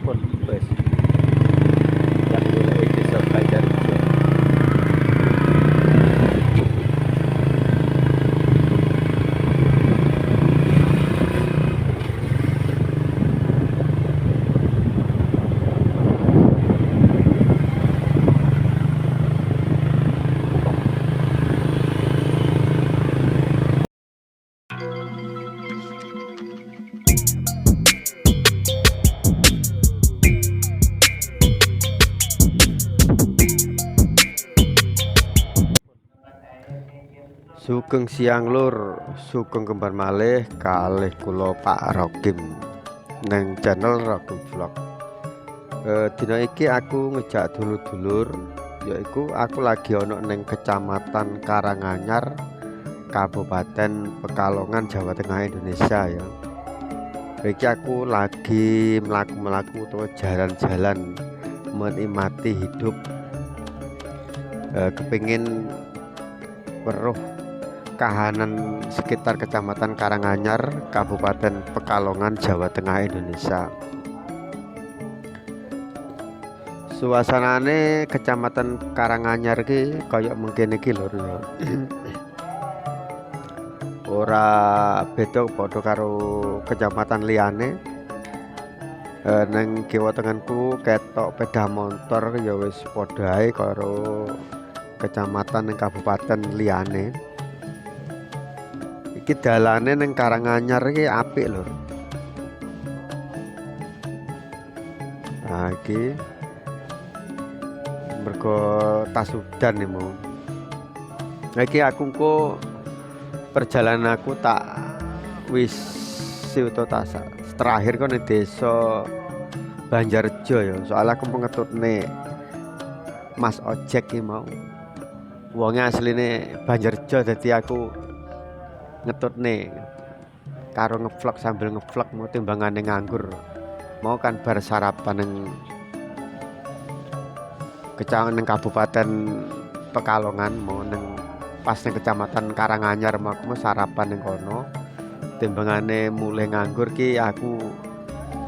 pun wis tak golek desa Banjarjo. Sugeng siang lur, sugeng kembar malih kalih kula Pak Rokim neng channel Rokim Vlog. Dina iki aku ngejak dulur-dulur, yaiku aku lagi ono neng Kecamatan Karanganyar, Kabupaten Pekalongan, Jawa Tengah, Indonesia ya. Iki aku lagi melaku-melaku atau jalan-jalan menikmati hidup, kepingin weruh kahanan sekitar Kecamatan Karanganyar, Kabupaten Pekalongan, Jawa Tengah, Indonesia. Suasanane Kecamatan Karanganyar ki kaya mungkin iki lho ya. Ora beda padha karo kecamatan liyane. Neng kiwa tengenku ketok sepeda motor ya wis padha ae karo kecamatan ning kabupaten liyane. Iki dalane neng Karanganyar iki apik lho. Nah iki mergo tas udan nih mau. Nah iki aku engko perjalanan aku tak wis siuto tas terakhir kok ning desa Banjarjo ya. Soalnya aku pengetutne Mas ojek iki mau. Wonge asline Banjarjo dadi aku ngetutne karo ngevlog sambil ngevlog mau timbangane nganggur. Mau kan bar sarapan neng kecamatan Kabupaten Pekalongan mau neng pas neng Kecamatan Karanganyar mau sarapan neng kono. Timbangane mulai nganggur ki aku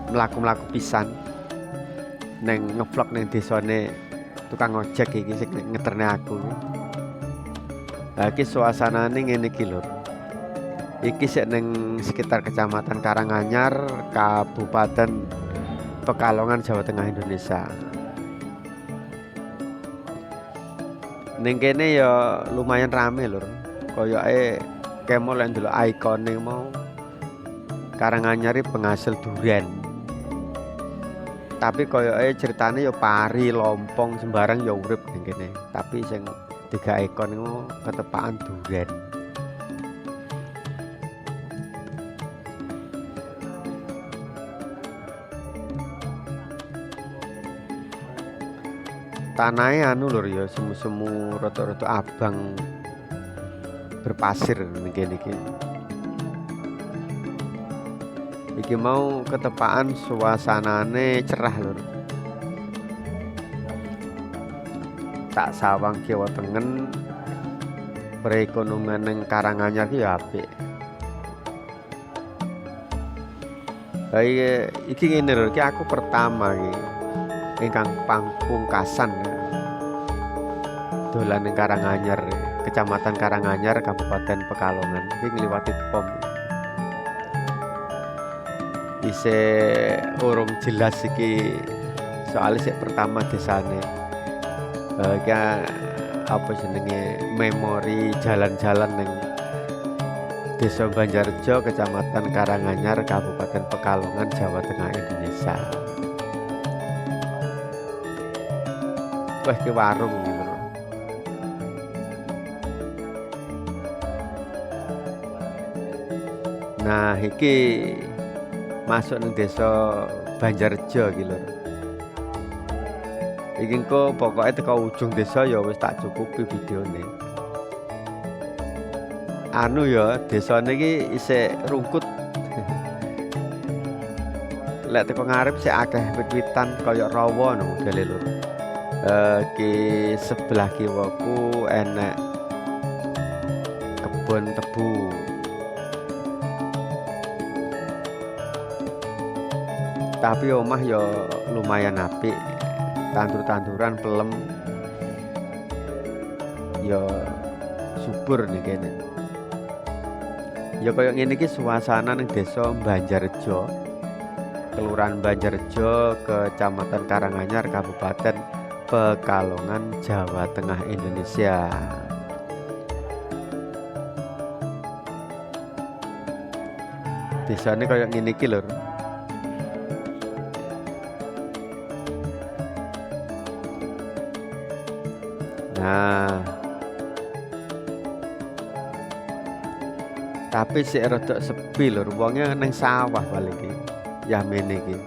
mlaku-mlaku pisan neng ngevlog neng desane tukang ojek iki sing ngeterne aku. Lah iki suasanane ngene iki lho. Iki sik neng sekitar Kecamatan Karanganyar, Kabupaten Pekalongan, Jawa Tengah, Indonesia. Ning kene ya lumayan rame lho. Koyoke kemo lek ndelok ikone mau Karanganyar penghasil durian. Tapi koyoke ceritane ya pari, lompong sembarang ya urip ning kene. Tapi sing tiga ikon iku ketepaan durian. Tanahnya anu lur ya semu-semu rada-rada abang berpasir niki niki. Iki mau ketepaan suasanane cerah lur. Tak sawang kiwa tengen perekonomian ning Karanganyar ki ya apik. Iki ngene lho, iki aku pertama iki ingkang pungkasan dolan ning Karanganyar, Kecamatan Karanganyar, Kabupaten Pekalongan. Iki ngliwati pom. Isih urung jelas iki soalnya sik pertama desane. Iki apa jenenge memori jalan-jalan ning Desa Banjarjo, Kecamatan Karanganyar, Kabupaten Pekalongan, Jawa Tengah, Indonesia. Wah, ke warung gitu. Nah, iki masuk ning desa Banjarjo iki lho. Iki engko pokoke teko ujung desa ya wis tak cukupi videone. Anu ya, desane iki isih rungkut. Lek teko ngarep sik akeh wit-witan kaya rawa no modele lho. Ki sebelah kiwaku enek kebon tebu. Tapi omah ya lumayan apik, tandur-tanduran pelem ya subur nih kene. Ya kaya ngene iki suasana ning desa Banjarjo, Kelurahan Banjarjo, Kecamatan Karanganyar, Kabupaten Pekalongan, Jawa Tengah, Indonesia. Desane kaya ngene iki lho. Nah, tapi sik rada sepi lho, wonge ning sawah paling iki. Ya mene iki.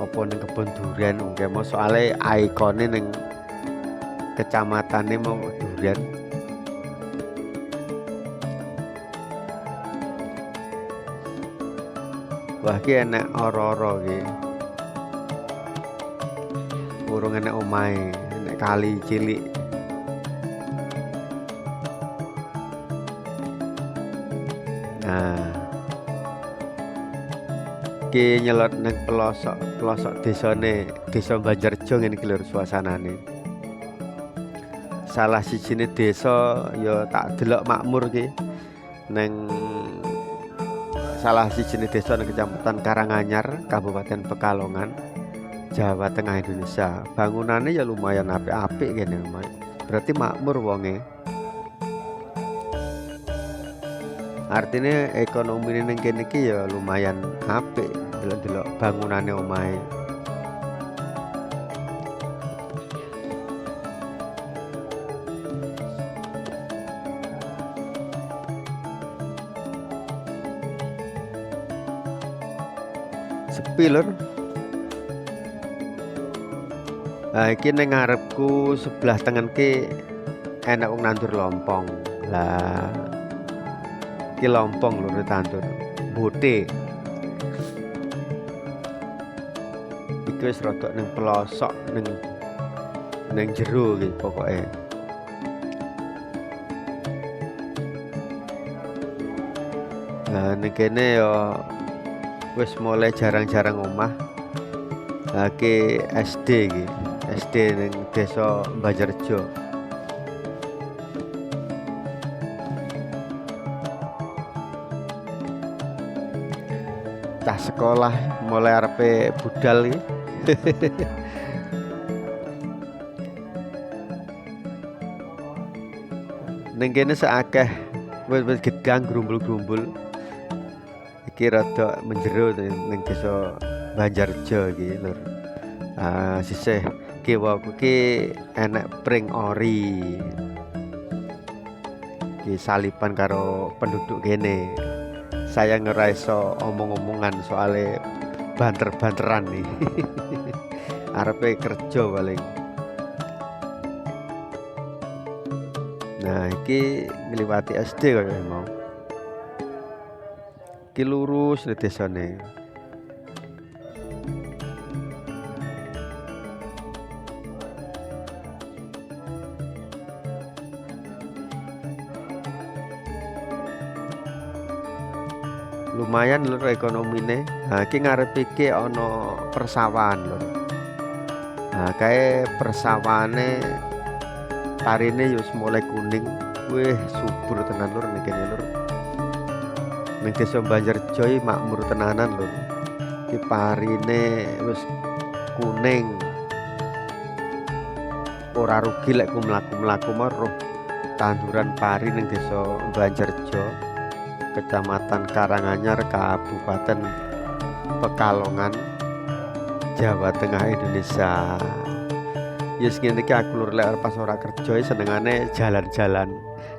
Apa ning kebon durian mungkin mau soalnya ikone ning kecamatane mau durian. Wah ki enek ora-ora ki. Urung enek omahe, enek kali cilik. Nah, ki nyelot nang pelosok desane, Desa Banjarjo ngene iki lho suasanane. Salah sijine desa ya tak delok makmur ki nang salah sijine desa nang Kecamatan Karanganyar, Kabupaten Pekalongan, Jawa Tengah, Indonesia. Bangunannya ya lumayan apik-apik kene, berarti makmur wonge. Artinya ekonomi ning kene iki ya lumayan apik, delok-delok bangunane omahe. Sepi lur. Nah, iki ning ngarepku sebelah tengenke enak wong nandur lompong. Lah iki lompong lur ditandur. Bote. Iki wis rada ning pelosok ning jero iki pokoke. Nah, ning kene ya wis mulai jarang-jarang omah. Ki SD iki. SD ning Desa Banjarjo. Cah sekolah mulai arepe budal iki. Ning kene sakeh wis gedang grumbul-grumbul. Iki rada menjero ning Desa Banjarjo iki lur. Sisih kiwa ki enek pring ori. Ki salipan karo penduduk kene. Saya ora iso omong-omongan soalnya banter-banteran nih. Arepe kerja paling. Nah, iki ngliwati SD kaya mau. Ki lurus di desane. Lumayan lur ekonomine. Nah, iki ngarep iki ana persawahan lur. Nah, kae persawahane parine wis mulai kuning. Wih, subur tenan lur niki lur. Ning Desa Banjarjo iki makmur tenanan lur. Iki parine wis kuning. Ora rugi lek ku mlaku-mlaku roh tanduran pari ning Desa Banjarjo, Kecamatan Karanganyar, Kabupaten Pekalongan, Jawa Tengah, Indonesia. Yes ngene iki aku lur lek pas ora kerja senengane jalan-jalan.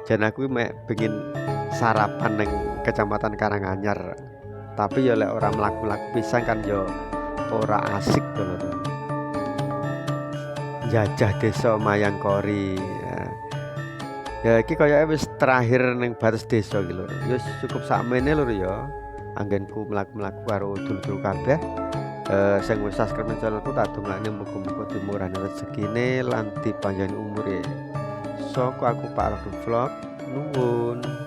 Jan aku mek pengin sarapan ning Kecamatan Karanganyar. Tapi ya lek ora mlaku-mlaku pisan kan ya ora asik to lho. Jajah Desa Mayangkori. Ya iki kayake wis terakhir ning batas desa iki lho. Ya cukup sakmene lho ya. Anggenku mlaku-mlaku karo dulur kabeh. Sing wis subscribe nang channelku tak dongakne muga-muga dimurahne rezekine lan dipanjang umure. Saka aku Pak Radu Vlog. Nuwun.